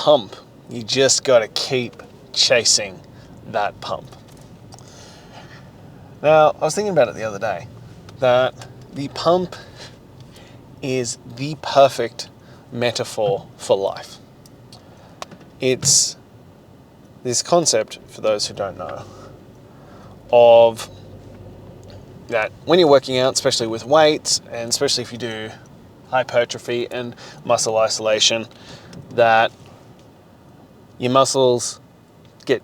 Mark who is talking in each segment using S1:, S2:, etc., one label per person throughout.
S1: pump, you just got to keep chasing that pump. Now, I was thinking about it the other day, that the pump is the perfect metaphor for life. It's this concept, for those who don't know, of that when you're working out, especially with weights, and especially if you do hypertrophy and muscle isolation, that your muscles get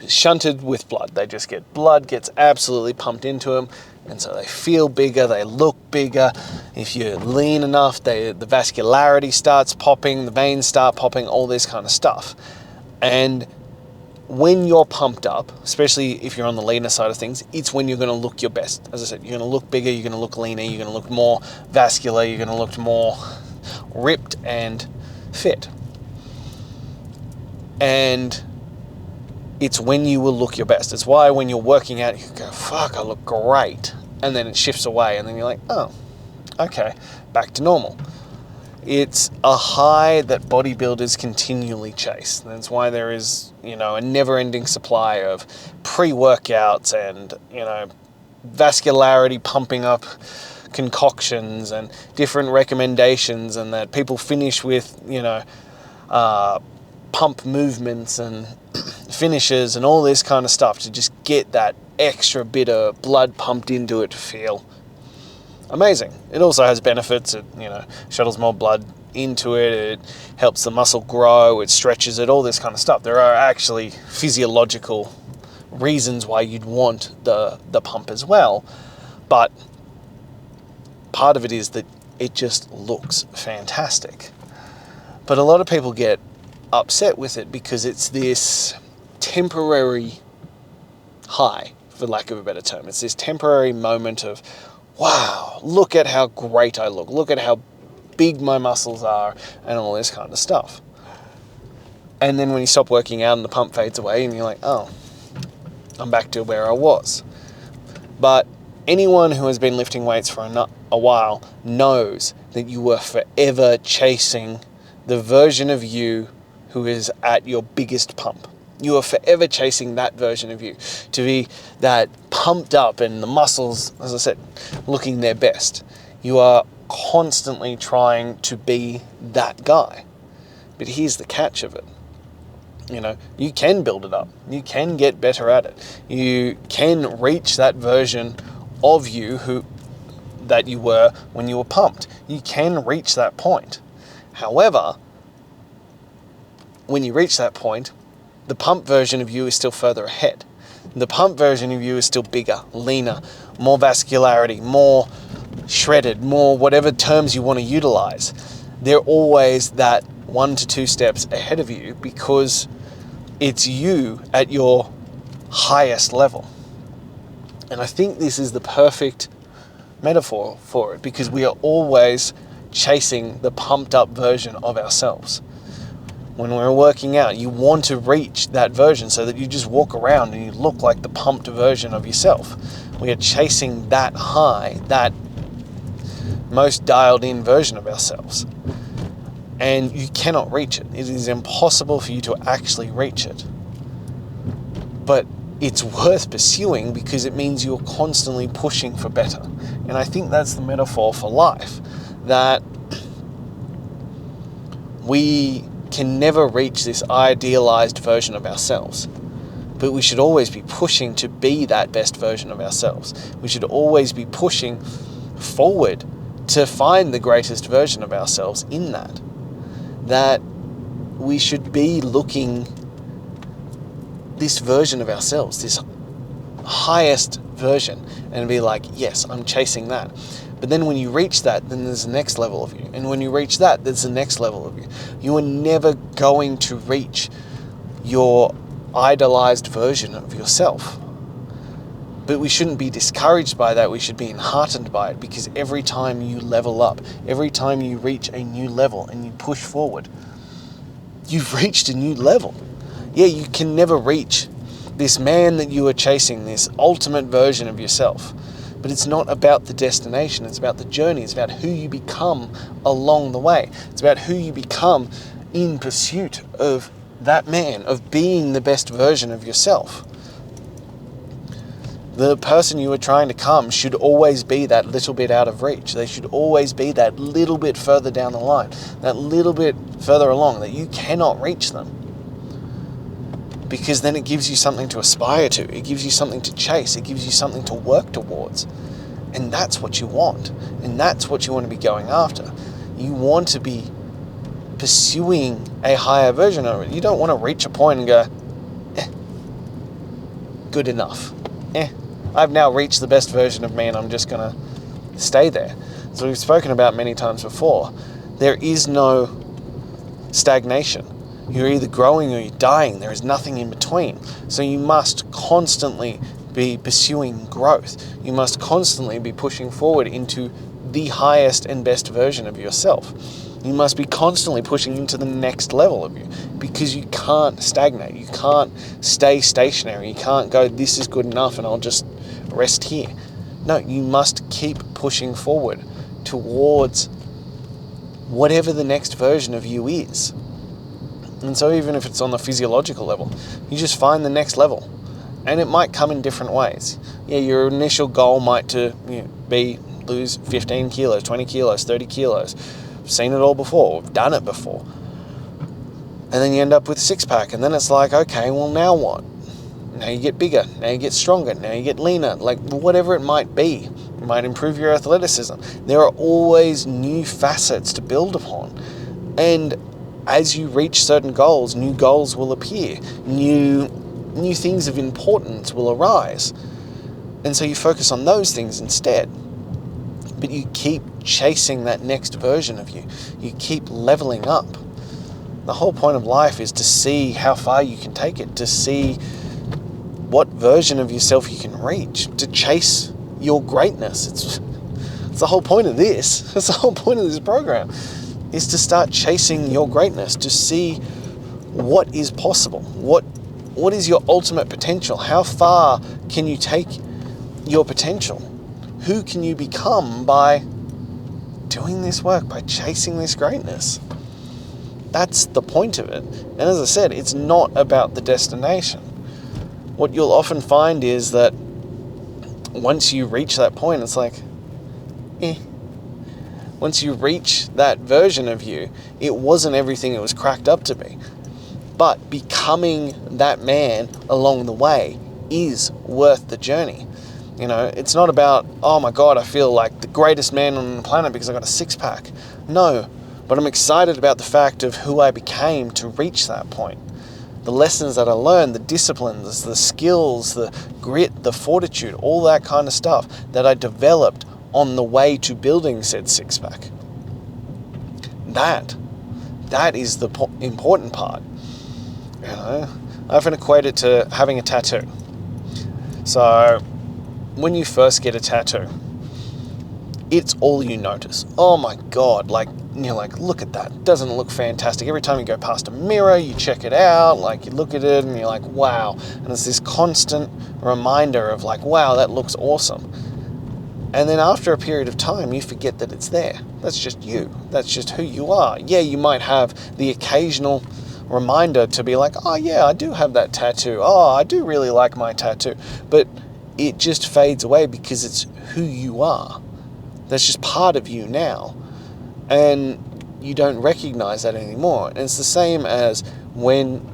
S1: shunted with blood. They just get blood gets absolutely pumped into them, and so they feel bigger, they look bigger. If you're lean enough, the vascularity starts popping, the veins start popping, all this kind of stuff. And when you're pumped up, especially if you're on the leaner side of things, it's when you're going to look your best. As I said, you're going to look bigger, you're going to look leaner, you're going to look more vascular, you're going to look more ripped and fit. And it's when you will look your best. It's why when you're working out, you go, fuck, I look great. And then it shifts away, and then you're like, oh, okay, back to normal. It's a high that bodybuilders continually chase. That's why there is, a never-ending supply of pre-workouts and, vascularity pumping up concoctions and different recommendations, and that people finish with, pump movements and finishes and all this kind of stuff to just get that extra bit of blood pumped into it to feel amazing. It also has benefits. It, shuttles more blood into it. It helps the muscle grow. It stretches it, all this kind of stuff. There are actually physiological reasons why you'd want the pump as well. But part of it is that it just looks fantastic. But a lot of people get upset with it because it's this temporary high, for lack of a better term. It's this temporary moment of, wow, look at how great I look. Look at how big my muscles are and all this kind of stuff. And then when you stop working out and the pump fades away and you're like, oh, I'm back to where I was. But anyone who has been lifting weights for a while knows that you were forever chasing the version of you who is at your biggest pump. You are forever chasing that version of you to be that pumped up and the muscles, as I said, looking their best. You are constantly trying to be that guy. But here's the catch of it. You can build it up. You can get better at it. You can reach that version of you that you were when you were pumped. You can reach that point. However, when you reach that point, the pump version of you is still further ahead. The pump version of you is still bigger, leaner, more vascularity, more shredded, more whatever terms you want to utilize. They're always that 1 to 2 steps ahead of you because it's you at your highest level. And I think this is the perfect metaphor for it because we are always chasing the pumped up version of ourselves. When we're working out, you want to reach that version so that you just walk around and you look like the pumped version of yourself. We are chasing that high, that most dialed in version of ourselves. And you cannot reach it. It is impossible for you to actually reach it. But it's worth pursuing because it means you're constantly pushing for better. And I think that's the metaphor for life, that we can never reach this idealized version of ourselves, but we should always be pushing to be that best version of ourselves. We should always be pushing forward to find the greatest version of ourselves in that we should be looking this version of ourselves, this highest version, and be like, yes, I'm chasing that. But then when you reach that, then there's the next level of you. And when you reach that, there's the next level of you. You are never going to reach your idolized version of yourself. But we shouldn't be discouraged by that. We should be enheartened by it because every time you level up, every time you reach a new level and you push forward, you've reached a new level. Yeah, you can never reach this man that you are chasing, this ultimate version of yourself. But it's not about the destination, it's about the journey, it's about who you become along the way. It's about who you become in pursuit of that man, of being the best version of yourself. The person you are trying to become should always be that little bit out of reach. They should always be that little bit further down the line, that little bit further along, that you cannot reach them. Because then it gives you something to aspire to. It gives you something to chase. It gives you something to work towards. And that's what you want. And that's what you want to be going after. You want to be pursuing a higher version of it. You don't want to reach a point and go, good enough. I've now reached the best version of me and I'm just going to stay there. So we've spoken about many times before. There is no stagnation. You're either growing or you're dying. There is nothing in between. So you must constantly be pursuing growth. You must constantly be pushing forward into the highest and best version of yourself. You must be constantly pushing into the next level of you, because you can't stagnate. You can't stay stationary. You can't go, this is good enough and I'll just rest here. No, you must keep pushing forward towards whatever the next version of you is. And so even if it's on the physiological level, you just find the next level. And it might come in different ways. Yeah, your initial goal might be lose 15 kilos, 20 kilos, 30 kilos. We've seen it all before. We've done it before. And then you end up with a six-pack. And then it's like, okay, well, now what? Now you get bigger. Now you get stronger. Now you get leaner. Like, whatever it might be. It might improve your athleticism. There are always new facets to build upon. And as you reach certain goals, new goals will appear. New things of importance will arise. And so you focus on those things instead. But you keep chasing that next version of you. You keep leveling up. The whole point of life is to see how far you can take it, to see what version of yourself you can reach, to chase your greatness. It's the whole point of this. It's the whole point of this program, is to start chasing your greatness, to see what is possible. What is your ultimate potential? How far can you take your potential? Who can you become by doing this work, by chasing this greatness? That's the point of it. And as I said, it's not about the destination. What you'll often find is that once you reach that point, it's like, Once you reach that version of you, it wasn't everything it was cracked up to be. But becoming that man along the way is worth the journey. You know, it's not about, oh my God, I feel like the greatest man on the planet because I got a six-pack. No, but I'm excited about the fact of who I became to reach that point. The lessons that I learned, the disciplines, the skills, the grit, the fortitude, all that kind of stuff that I developed on the way to building said six-pack. That is the important part. You know, I often equate it to having a tattoo. So when you first get a tattoo, it's all you notice. Oh my God, like, you're like, look at that. Doesn't it look fantastic? Every time you go past a mirror, you check it out, like you look at it and you're like, wow. And it's this constant reminder of like, wow, that looks awesome. And then after a period of time, you forget that it's there. That's just you. That's just who you are. Yeah, you might have the occasional reminder to be like, oh yeah, I do have that tattoo. Oh, I do really like my tattoo. But it just fades away because it's who you are. That's just part of you now. And you don't recognize that anymore. And it's the same as when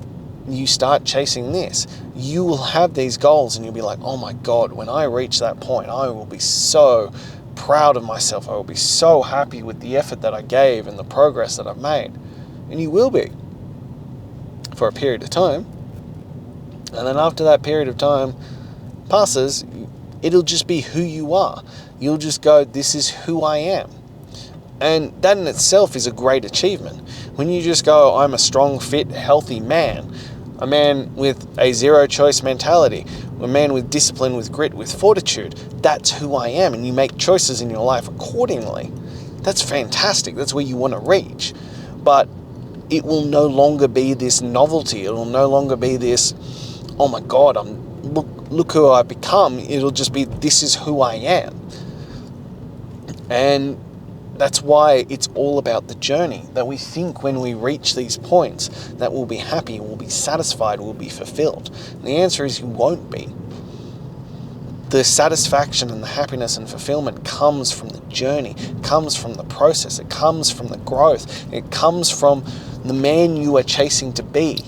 S1: you start chasing this. You will have these goals and you'll be like, oh my God, when I reach that point, I will be so proud of myself. I will be so happy with the effort that I gave and the progress that I've made. And you will be for a period of time. And then after that period of time passes, it'll just be who you are. You'll just go, this is who I am. And that in itself is a great achievement. When you just go, I'm a strong, fit, healthy man, a man with a zero-choice mentality, a man with discipline, with grit, with fortitude, that's who I am, and you make choices in your life accordingly. That's fantastic. That's where you want to reach. But it will no longer be this novelty. It will no longer be this, oh my God, look who I've become. It'll just be, this is who I am. And That's why it's all about the journey, that we think when we reach these points that we'll be happy, we'll be satisfied, we'll be fulfilled. And the answer is you won't be. The satisfaction and the happiness and fulfillment comes from the journey, comes from the process, it comes from the growth, it comes from the man you are chasing to be,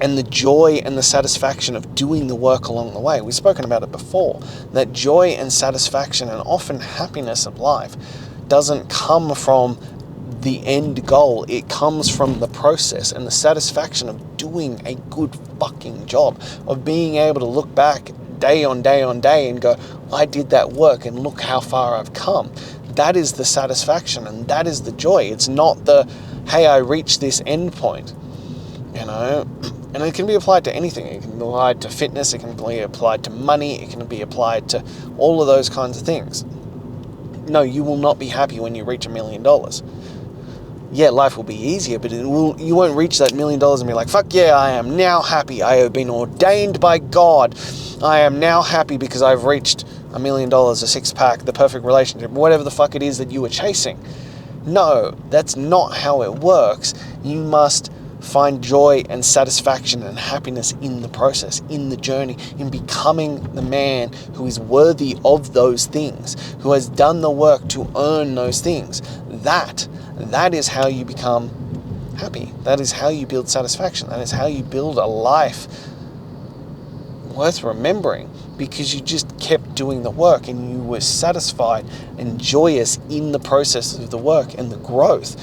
S1: and the joy and the satisfaction of doing the work along the way. We've spoken about it before, that joy and satisfaction and often happiness of life doesn't come from the end goal. It comes from the process and the satisfaction of doing a good fucking job, of being able to look back day on day on day and go, I did that work and look how far I've come. That is the satisfaction and that is the joy. It's not the, hey, I reached this end point, you know. And it can be applied to anything. It can be applied to fitness, it can be applied to money, it can be applied to all of those kinds of things. No, you will not be happy when you reach $1 million. Yeah, life will be easier, but you won't reach that $1 million and be like, fuck yeah, I am now happy. I have been ordained by God. I am now happy because I've reached $1 million, a six-pack, the perfect relationship, whatever the fuck it is that you were chasing. No, that's not how it works. You must find joy and satisfaction and happiness in the process, in the journey, in becoming the man who is worthy of those things, who has done the work to earn those things. That is how you become happy. That is how you build satisfaction. That is how you build a life worth remembering, because you just kept doing the work and you were satisfied and joyous in the process of the work and the growth,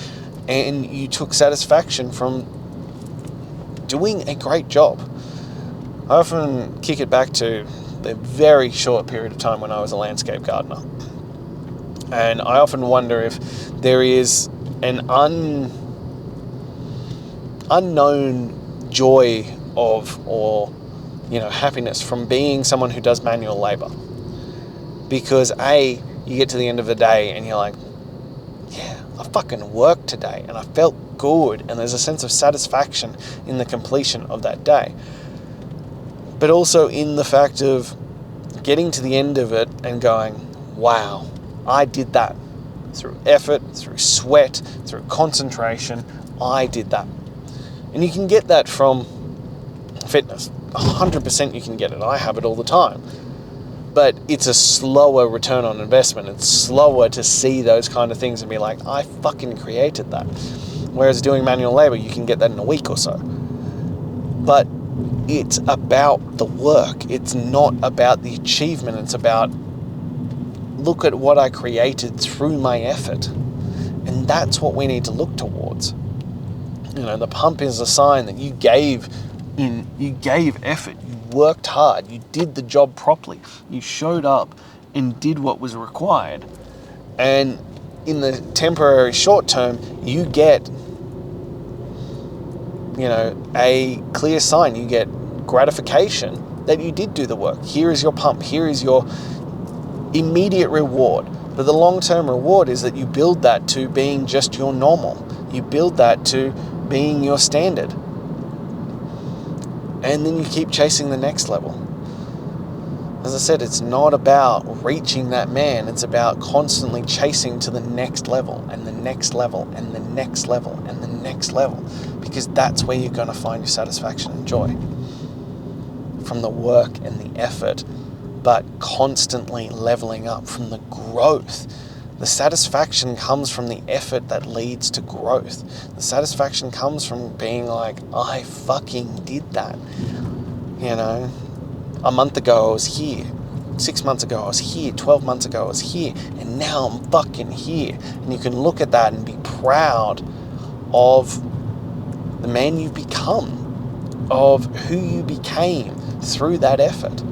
S1: and you took satisfaction from doing a great job. I often kick it back to the very short period of time when I was a landscape gardener. And I often wonder if there is an unknown joy of, or happiness from being someone who does manual labor. Because you get to the end of the day and you're like, yeah, I fucking worked today and I felt good, and there's a sense of satisfaction in the completion of that day. But also in the fact of getting to the end of it and going, wow, I did that. Through effort, through sweat, through concentration, I did that. And you can get that from fitness. 100% you can get it. I have it all the time. But it's a slower return on investment. It's slower to see those kind of things and be like, I fucking created that. Whereas doing manual labor, you can get that in a week or so. But it's about the work. It's not about the achievement. It's about, look at what I created through my effort. And that's what we need to look towards. The pump is a sign that you gave effort. You worked hard. You did the job properly. You showed up and did what was required. And in the temporary short term, you get a clear sign. You get gratification that you did do the work. Here is your pump. Here is your immediate reward. But the long-term reward is that you build that to being just your normal. You build that to being your standard. And then you keep chasing the next level. As I said, it's not about reaching that man. It's about constantly chasing to the next level and the next level and the next level and the next level, because that's where you're going to find your satisfaction and joy from the work and the effort, but constantly leveling up from the growth. The satisfaction comes from the effort that leads to growth. The satisfaction comes from being like, I fucking did that. A month ago I was here. 6 months ago I was here. 12 months ago I was here. And now I'm fucking here. And you can look at that and be proud of the man you've become, of who you became through that effort.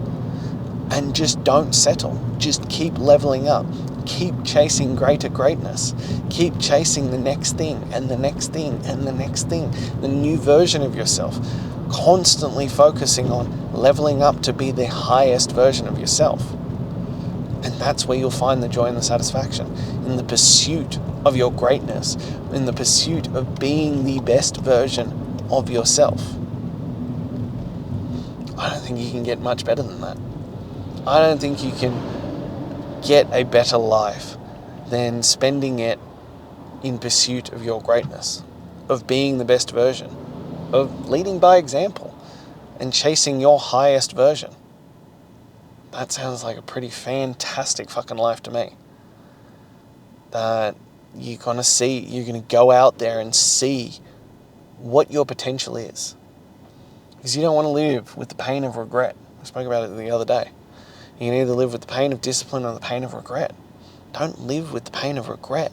S1: And just don't settle. Just keep leveling up. Keep chasing greater greatness. Keep chasing the next thing and the next thing and the next thing. The new version of yourself. Constantly focusing on leveling up to be the highest version of yourself. And that's where you'll find the joy and the satisfaction. In the pursuit of your greatness. In the pursuit of being the best version of yourself. I don't think you can get much better than that. I don't think you can get a better life then spending it in pursuit of your greatness, of being the best version, of leading by example and chasing your highest version. That sounds like a pretty fantastic fucking life to me. That you're going to go out there and see what your potential is. Because you don't want to live with the pain of regret. I spoke about it the other day. You can either live with the pain of discipline or the pain of regret. Don't live with the pain of regret.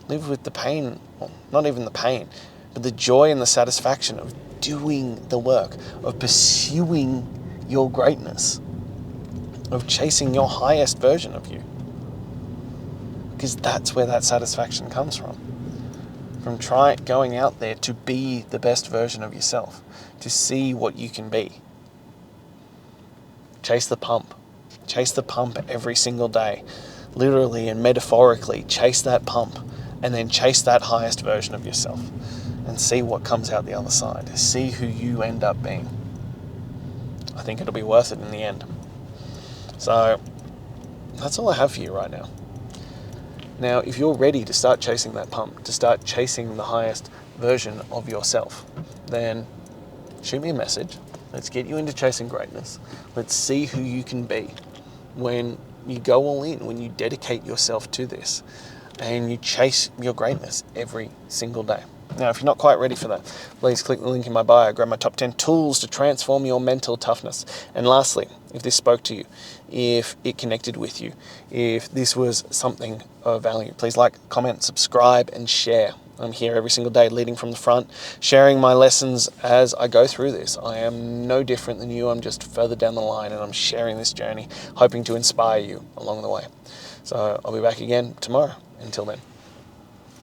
S1: Live with the pain, well, not even the pain, but the joy and the satisfaction of doing the work, of pursuing your greatness, of chasing your highest version of you. Because that's where that satisfaction comes from. From going out there to be the best version of yourself, to see what you can be. Chase the pump. Chase the pump every single day. Literally and metaphorically, chase that pump and then chase that highest version of yourself and see what comes out the other side. See who you end up being. I think it'll be worth it in the end. So that's all I have for you right now. Now, if you're ready to start chasing that pump, to start chasing the highest version of yourself, then shoot me a message. Let's get you into chasing greatness. Let's see who you can be when you go all in, when you dedicate yourself to this and you chase your greatness every single day. Now, if you're not quite ready for that, please click the link in my bio, grab my top 10 tools to transform your mental toughness. And lastly, if this spoke to you, if it connected with you, if this was something of value, please like, comment, subscribe, and share. I'm here every single day leading from the front, sharing my lessons as I go through this. I am no different than you. I'm just further down the line and I'm sharing this journey, hoping to inspire you along the way. So I'll be back again tomorrow. Until then.